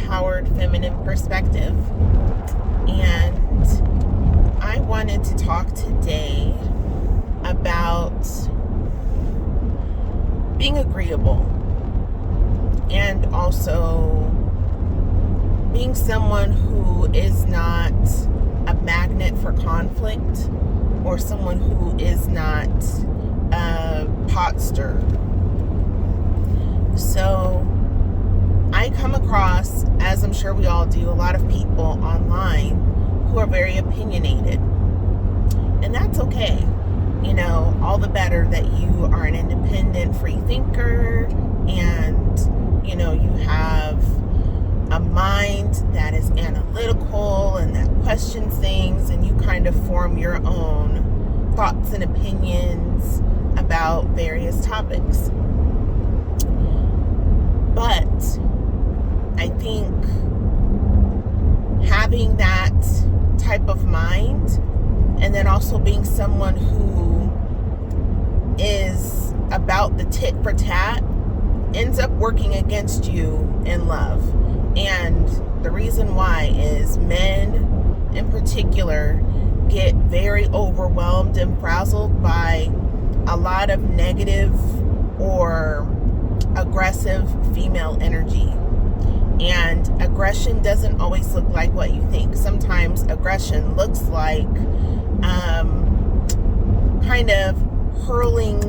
empowered feminine perspective. And I wanted to talk today about being agreeable and also being someone who is not a magnet for conflict or someone who is not a pot stirrer. So I come across, as I'm sure we all do, a lot of people online who are very opinionated. And that's okay. You know, all the better that you are an independent free thinker and, you know, you have a mind that is analytical and that questions things, and you kind of form your own thoughts and opinions about various topics. But I think having that type of mind and then also being someone who is about the tit for tat ends up working against you in love. And the reason why is men in particular get very overwhelmed and frazzled by a lot of negative or aggressive female energy. And aggression doesn't always look like what you think. Sometimes aggression looks like kind of hurling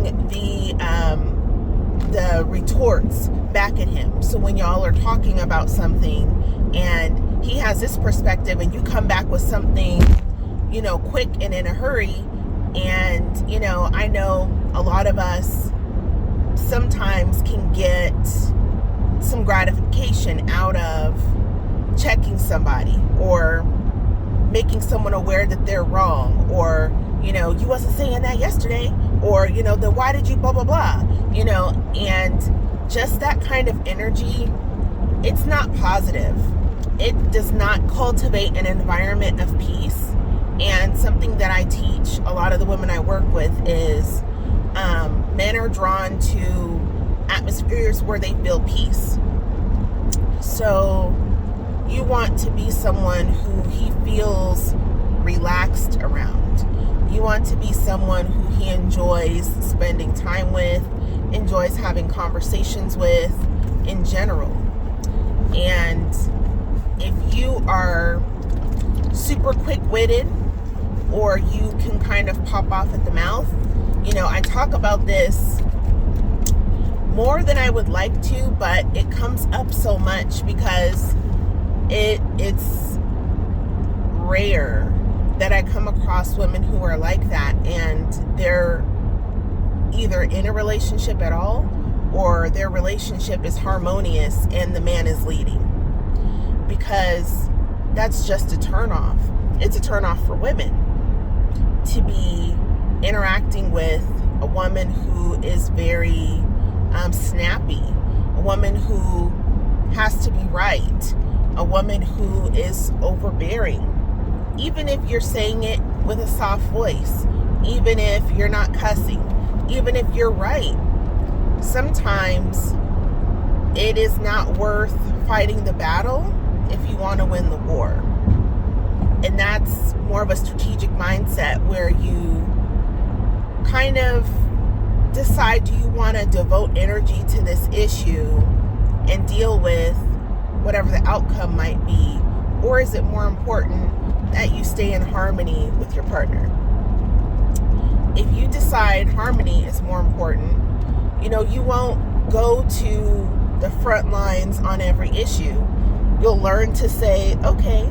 the retorts back at him. So when y'all are talking about something and he has this perspective and you come back with something, you know, quick and in a hurry. And, you know, I know a lot of us sometimes can get some gratification out of checking somebody or making someone aware that they're wrong, or, you know, you wasn't saying that yesterday, or, you know, then why did you blah, blah, blah, you know, and just that kind of energy, it's not positive. It does not cultivate an environment of peace. And something that I teach a lot of the women I work with is men are drawn to atmospheres where they feel peace. So you want to be someone who he feels relaxed around. You want to be someone who he enjoys spending time with, enjoys having conversations with in general. And if you are super quick-witted or you can kind of pop off at the mouth, you know, I talk about this more than I would like to, but it comes up so much because it's rare that I come across women who are like that, and they're either in a relationship at all or their relationship is harmonious and the man is leading, because that's just a turnoff. It's a turnoff for women to be interacting with a woman who is very snappy, a woman who has to be right, a woman who is overbearing, even if you're saying it with a soft voice, even if you're not cussing, even if you're right. Sometimes it is not worth fighting the battle if you want to win the war. And that's more of a strategic mindset where you kind of decide, do you want to devote energy to this issue and deal with whatever the outcome might be, or is it more important that you stay in harmony with your partner? If you decide harmony is more important, you know, you won't go to the front lines on every issue. You'll learn to say, okay,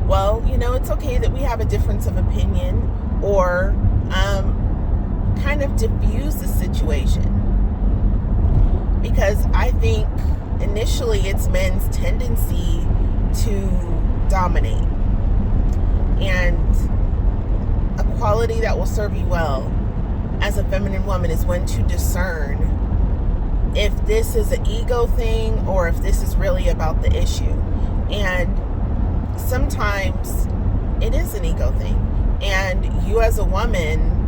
well, you know, it's okay that we have a difference of opinion, or kind of diffuse the situation. Because I think initially it's men's tendency to dominate. And a quality that will serve you well as a feminine woman is when to discern if this is an ego thing or if this is really about the issue. And sometimes it is an ego thing. And you as a woman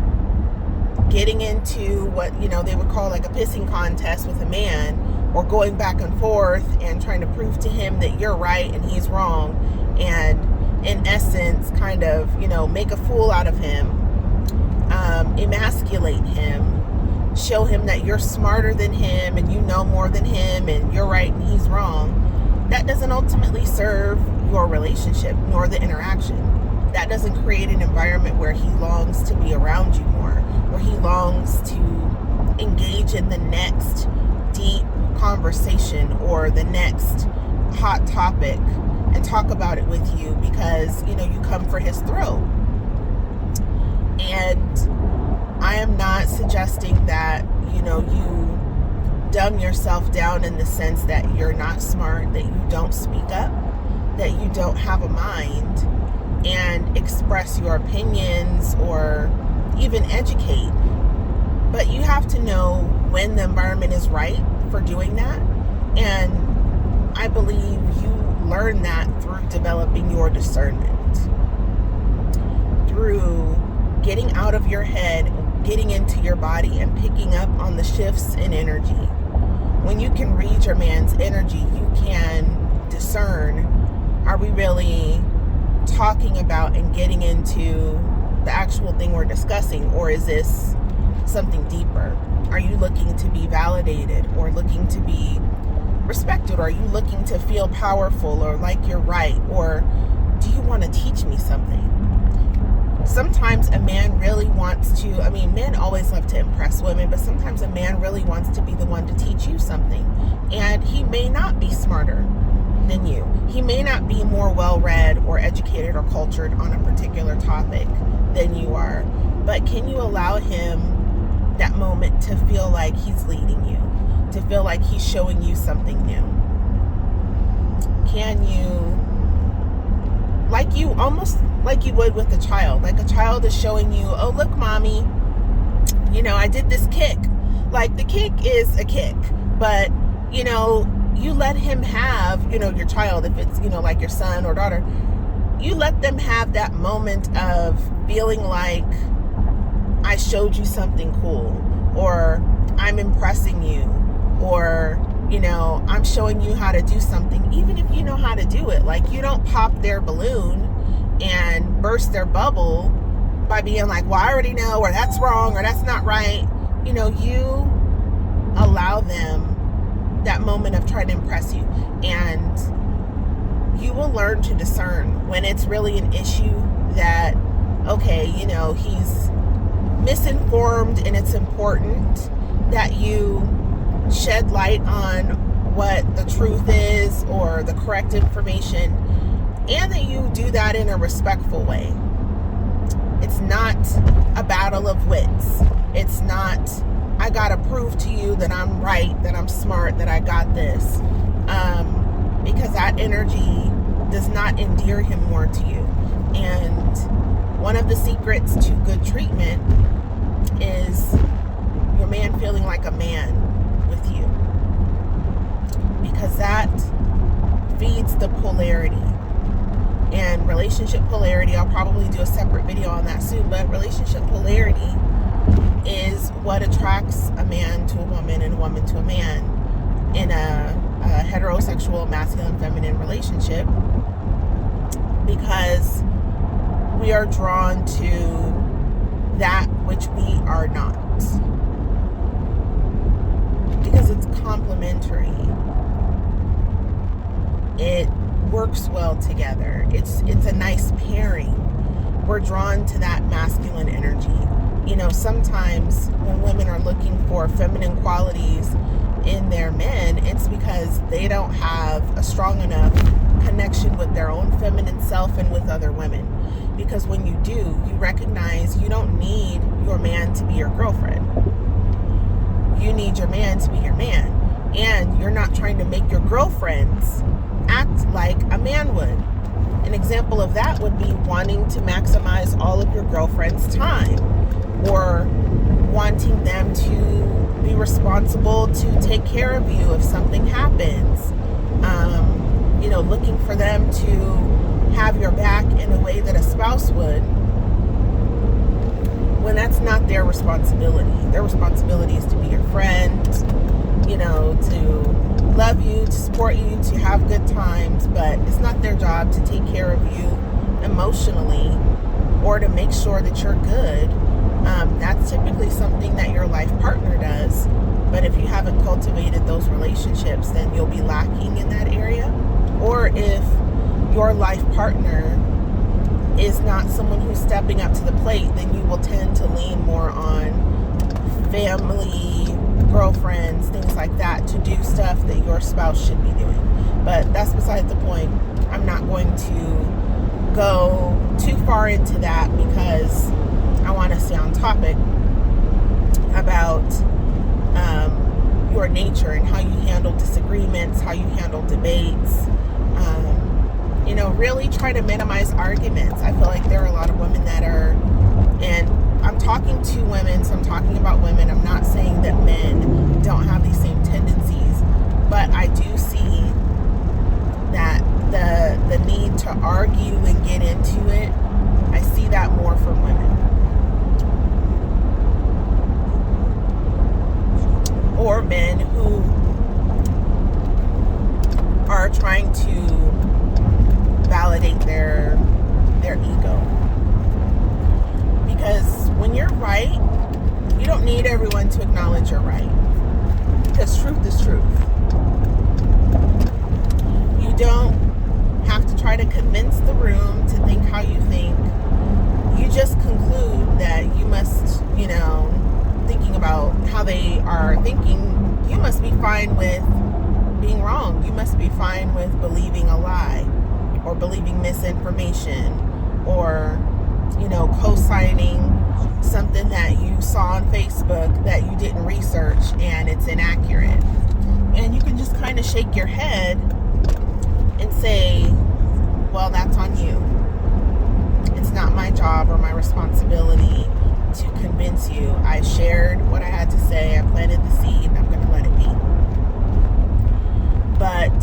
getting into what, you know, they would call like a pissing contest with a man or going back and forth and trying to prove to him that you're right and he's wrong, and in essence kind of, make a fool out of him, emasculate him, show him that you're smarter than him and you know more than him and you're right and he's wrong, that doesn't ultimately serve your relationship nor the interaction. That doesn't create an environment where he longs to be around you more, where he longs to engage in the next deep conversation or the next hot topic and talk about it with you, because you come for his throat. And I am not suggesting that you dumb yourself down in the sense that you're not smart, that you don't speak up, that you don't have a mind and express your opinions or even educate. But you have to know when the environment is right for doing that. And I believe you learn that through developing your discernment, through getting out of your head, getting into your body, and picking up on the shifts in energy. When you can read your man's energy, you can discern, are we really talking about and getting into the actual thing we're discussing, or is this something deeper? Are you looking to be validated or looking to be respected? Or are you looking to feel powerful or like you're right? Or do you want to teach me something? Sometimes a man really wants to, men always love to impress women, but sometimes a man really wants to be the one to teach you something. And he may not be smarter than you. He may not be more well-read or educated or cultured on a particular topic than you are. But can you allow him that moment to feel like he's leading you, to feel like he's showing you something new? Can you, almost like you would with a child, like a child is showing you, oh, look, mommy, I did this kick. Like, the kick is a kick, but, you let him have, your child, if it's, like your son or daughter, you let them have that moment of feeling like, I showed you something cool, or I'm impressing you, or, I'm showing you how to do something, even if you know how to do it. Like, you don't pop their balloon and burst their bubble by being like, well, I already know, or that's wrong, or that's not right. You allow them that moment of trying to impress you, and you will learn to discern when it's really an issue that, okay, he's misinformed, and it's important that you shed light on what the truth is or the correct information, and that you do that in a respectful way. It's not a battle of wits. It's not, I gotta prove to you that I'm right, that I'm smart, that I got this, because that energy does not endear him more to you. And one of the secrets to good treatment is your man feeling like a man with you, because that feeds the polarity. And relationship polarity, I'll probably do a separate video on that soon, but relationship polarity is what attracts a man to a woman and a woman to a man in a heterosexual masculine feminine relationship, because we are drawn to that which we are not, because it's complementary. It works well together. It's a nice pairing. We're drawn to that masculine energy. Sometimes when women are looking for feminine qualities in their men, it's because they don't have a strong enough connection with their own feminine self and with other women. Because when you do, you recognize you don't need your man to be your girlfriend. You need your man to be your man. And you're not trying to make your girlfriends act like a man would. An example of that would be wanting to maximize all of your girlfriend's time, or wanting them to be responsible to take care of you if something happens. Looking for them to have your back in a way that a spouse would, when that's not their responsibility. Their responsibility is to be your friend, to love you, to support you, to have good times, but it's not their job to take care of you emotionally or to make sure that you're good. That's typically something that your life partner does. But if you haven't cultivated those relationships, then you'll be lacking in that area. Or if your life partner is not someone who's stepping up to the plate, then you will tend to lean more on family, girlfriends, things like that to do stuff that your spouse should be doing. But that's beside the point. I'm not going to go too far into that because I want to stay on topic about your nature and how you handle disagreements, how you handle debates. Really try to minimize arguments. I feel like there are a lot of women that are, and I'm talking to women, so I'm talking about women. I'm not saying that men don't have these same tendencies, but I do see that the need to argue and get into it, I see that more from women. Or men who are trying to validate their ego. Because when you're right, you don't need everyone to acknowledge you're right. Because truth is truth. You don't have to try to convince the room to think how you think. You just conclude that you must, thinking about how they are thinking, you must be fine with being wrong. You must be fine with believing a lie or believing misinformation or, co-signing something that you saw on Facebook that you didn't research and it's inaccurate. And you can just kind of shake your head and say, well, that's on you. It's not my job or my responsibility to convince you. I shared what I had to say. I planted the seed and I'm going to let it be. But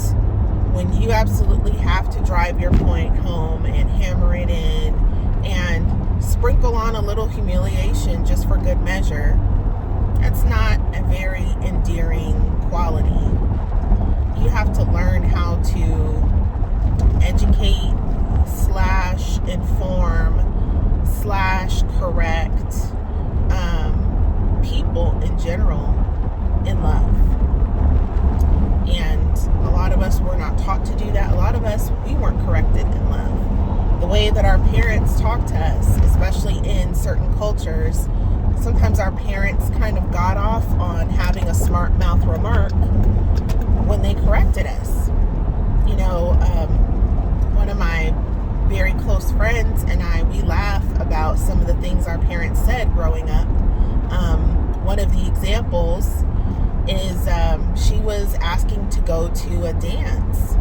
when you absolutely have to drive your point home and hammer it in and sprinkle on a little humiliation just for good measure, that's not a very endearing quality. You have to learn how to educate / inform / correct people in general in love. And a lot of us were not taught to do that. A lot of us, we weren't corrected in love. The way that our parents talk to us, especially in certain cultures, sometimes our parents kind of got off on having a smart mouth remark when they corrected us. One of my very close friends and I, we laugh about some of the things our parents said growing up. One of the examples is she was asking to go to a dance.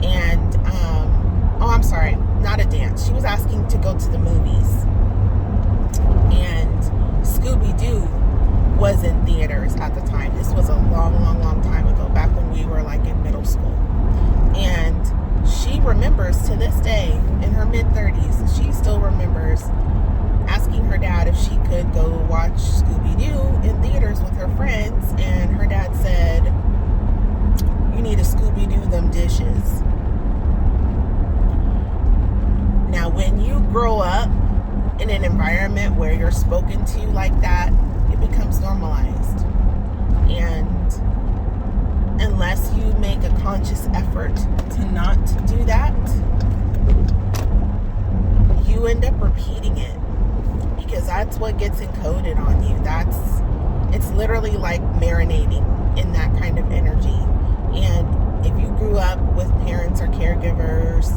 And, I'm sorry, not a dance. She was asking to go to the movies. And Scooby-Doo was in theaters at the time. This was a long, long, long time ago, back when we were like in middle school. And she remembers to this day, in her mid-30s, she still remembers asking her dad if she could go watch Scooby-Doo in theaters with her friends, and her dad said, "You need to Scooby-Doo them dishes." Now, when you grow up in an environment where you're spoken to like that, it becomes normalized. And unless you make a conscious effort to not do that, you end up repeating it because that's what gets encoded on you. It's literally like marinating in that kind of energy. And if you grew up with parents or caregivers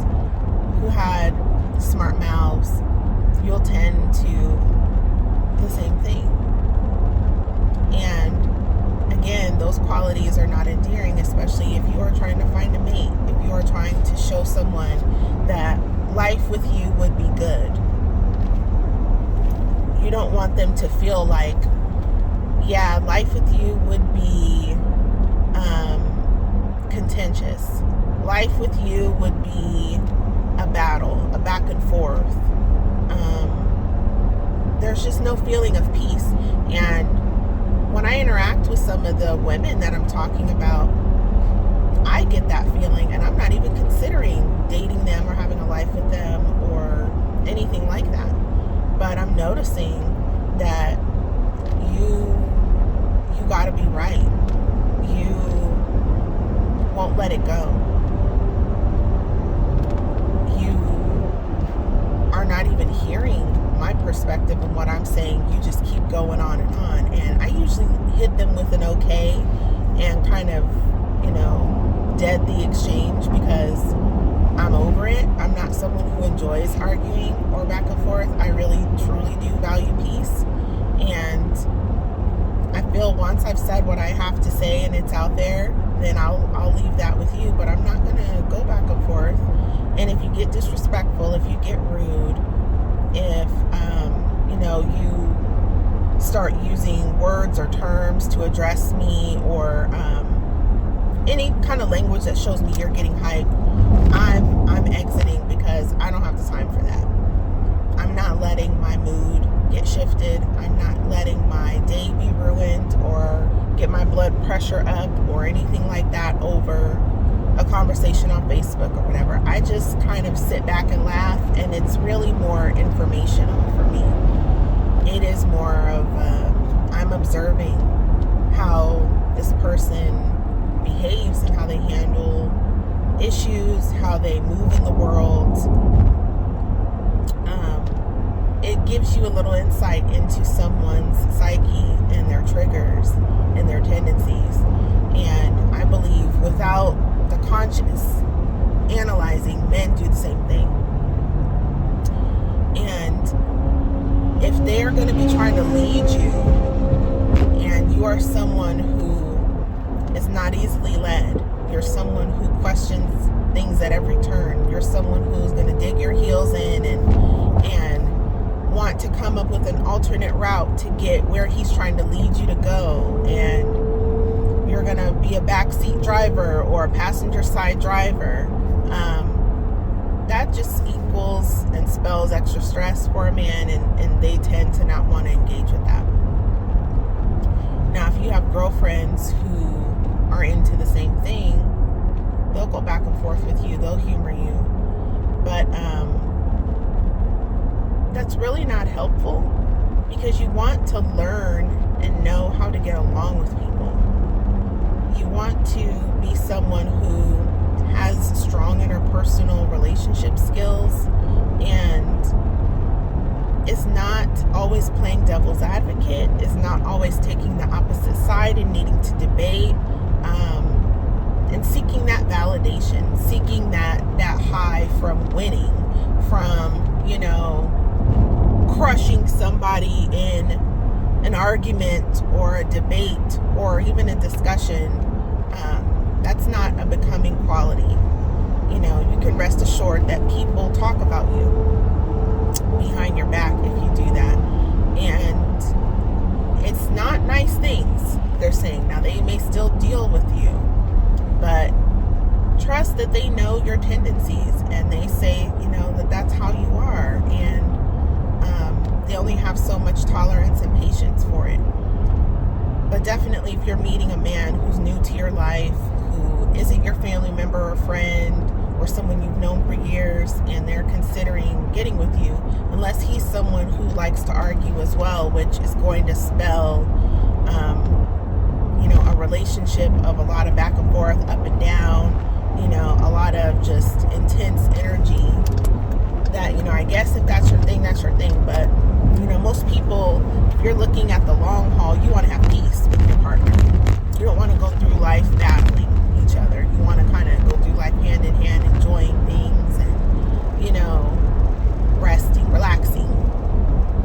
who had smart mouths, you'll tend to the same thing. And again, those qualities are not endearing, especially if you are trying to find a mate, if you are trying to show someone that life with you would be good. You don't want them to feel like, yeah, life with you would be contentious. Life with you would be a battle, a back and forth. There's just no feeling of peace. And when I interact with some of the women that I'm talking about, I get that feeling, and I'm not even considering dating them or having a life with them or anything like that. But I'm noticing that you gotta be right. You won't let it go. You are not even hearing my perspective and what I'm saying. You just keep going on and on. And I usually hit them with an okay and kind of, dead the exchange, because I'm over it. I'm not someone who enjoys arguing or back and forth. I really, truly do value peace. And I feel once I've said what I have to say and it's out there, then I'll leave that with you. But I'm not going to go back and forth. And if you get disrespectful, if you get rude, if, you start using words or terms to address me, or any kind of language that shows me you're getting hype, I'm exiting, because I don't have the time for that. I'm not letting my mood get shifted. I'm not letting my day be ruined or get my blood pressure up or anything like that over a conversation on Facebook or whatever. I just kind of sit back and laugh, and it's really more informational for me. It is more of I'm observing how this person behaves and how they handle issues, how they move in the world. It gives you a little insight into someone's psyche and their triggers and their tendencies. And I believe without the conscious analyzing, men do the same thing. And if they're going to be trying to lead you, and you are someone who is not easily led, you're someone who questions things at every turn, you're someone who's going to dig your heels in and want to come up with an alternate route to get where he's trying to lead you to go, and you're going to be a backseat driver or a passenger side driver, that just equals and spells extra stress for a man, and they tend to not want to engage with that. Now, if you have girlfriends who are into the same thing, they'll go back and forth with you, they'll humor you, but that's really not helpful, because you want to learn and know how to get along with people. You want to be someone who has strong interpersonal relationship skills and is not always playing devil's advocate, is not always taking the opposite side and needing to debate, and seeking that validation, seeking that high from winning, from, crushing somebody in an argument or a debate or even a discussion. That's not a becoming quality. You can rest assured that people talk about you behind your back if you do that. And it's not nice things they're saying. Now, they may still deal with you, but trust that they know your tendencies, and they say, that that's how you are. And they only have so much tolerance and patience for it. But definitely, if you're meeting a man who's new to your life, who isn't your family member or friend or someone you've known for years, and they're considering getting with you, unless he's someone who likes to argue as well, which is going to spell, a relationship of a lot of back and forth, up and down, a lot of just intense energy. That, I guess if that's your thing, that's your thing. But, most people, if you're looking at the long haul, you want to have peace with your partner. You don't want to go through life battling each other. You want to kind of go through life hand in hand, enjoying things and, resting, relaxing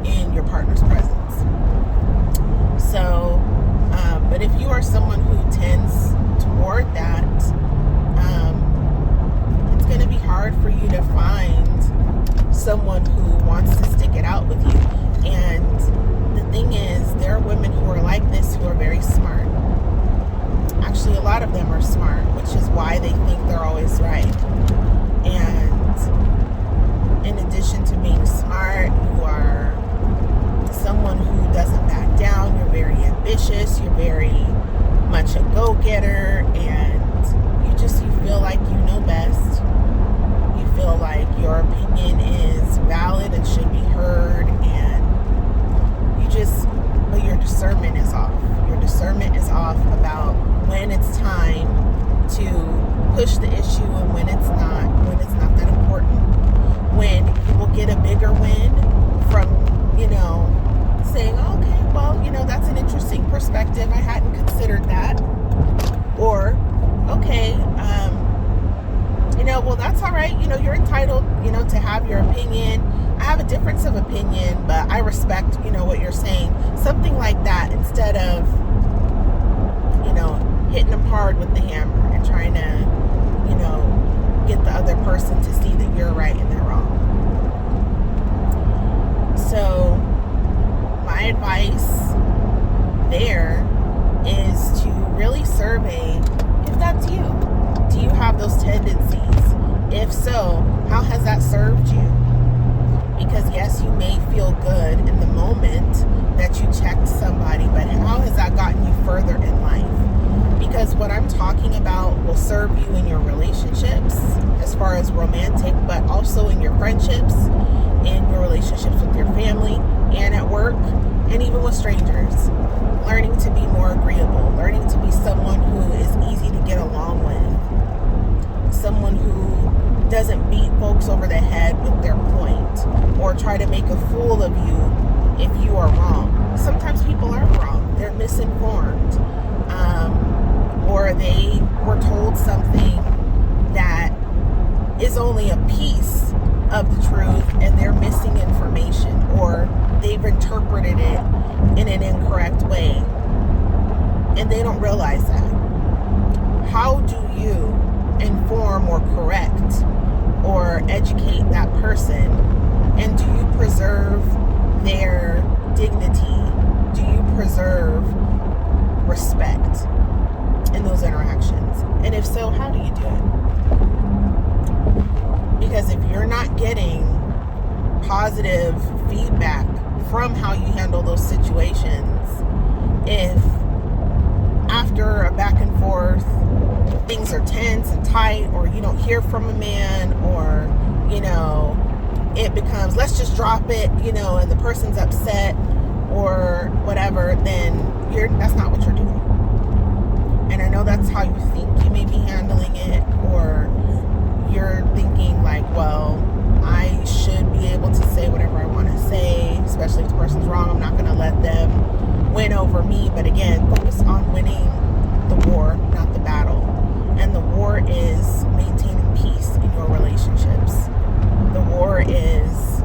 in your partner's presence. So, but if you are someone who tends toward that, it's going to be hard for you to find someone who wants to stick it out with you. And the thing is, there are women who are like this who are very smart. Actually, a lot of them are smart, which is why they think they're always right. And in addition to being smart, you are someone who doesn't back down. You're very ambitious. You're very you're entitled, to have your opinion. I have a difference of opinion, but I respect, what you're saying. Something like that, instead of, hitting them hard with the hammer and trying to, get the other person to see that you're right and they're wrong. So my advice there is to really survey if that's you. Do you have those tendencies? If so, how has that served you? Because yes, you may feel good in the moment that you checked somebody, but how has that gotten you further in life? Because what I'm talking about will serve you in your relationships, as far as romantic, but also in your friendships, in your relationships with your family, and at work, and even with strangers. Learning to be more agreeable, learning to be someone who is easy to get along with, someone who doesn't beat folks over the head with their point, or try to make a fool of you if you are wrong. Sometimes people are wrong. They're misinformed. Or they were told something that is only a piece of the truth and they're missing information, or they've interpreted it in an incorrect way and they don't realize that. How do you inform or correct or educate that person? And do you preserve their dignity? Do you preserve respect in those interactions? And if so, how do you do it? Because if you're not getting positive feedback from how you handle those situations, if after a back and forth things are tense and tight, or you don't hear from a man, or it becomes let's just drop it, and the person's upset or whatever, then that's not what you're doing. And I know that's how you think you may be handling it, or you're thinking like, well, I should be able to say whatever I want to say, especially if the person's wrong. I'm not going to let them win over me. But again, focus on winning the war, not the battle. And the war is maintaining peace in your relationships. The war is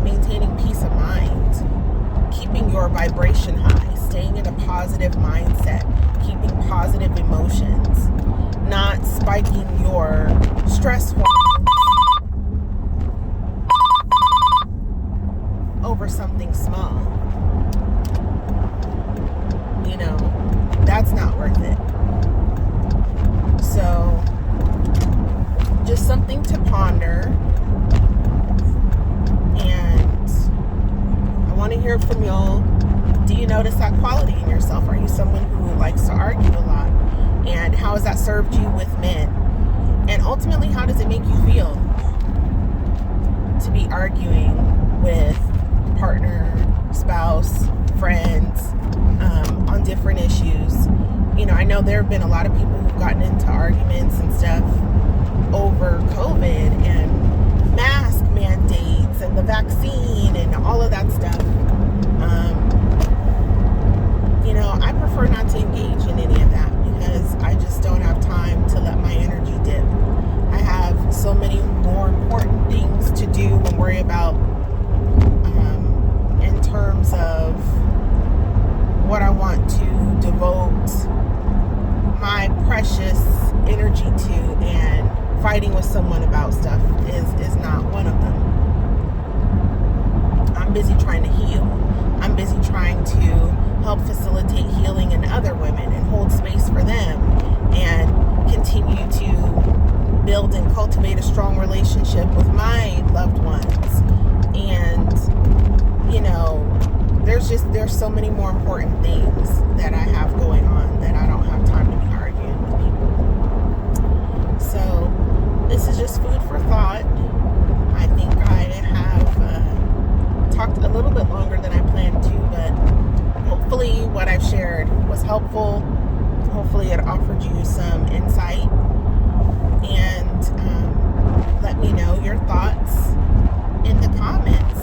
maintaining peace of mind, keeping your vibration high, staying in a positive mindset, keeping positive emotions, not spiking your stress hormones over something small. That's not worth it. So, just something to ponder. And I want to hear from y'all. Do you notice that quality in yourself? Are you someone who likes to argue a lot? And how has that served you with men? And ultimately, how does it make you feel to be arguing with partner, spouse, friends, on different issues? I know there have been a lot of people who've gotten into arguments and stuff over COVID and mask mandates and the vaccine and all of that stuff. I prefer not to engage in any of that because I just don't have time to let my energy dip. I have so many more important things to do and worry about in terms of what I want to devote my precious energy to, and fighting with someone about stuff is not one of them. I'm busy trying to heal. I'm busy trying to help facilitate healing in other women and hold space for them and continue to build and cultivate a strong relationship with my loved ones. And there's so many more important things that I have going on that I don't have time to be arguing with people. So this is just food for thought. I think I have talked a little bit longer than I planned to, but hopefully what I've shared was helpful. Hopefully it offered you some insight. And let me know your thoughts in the comments.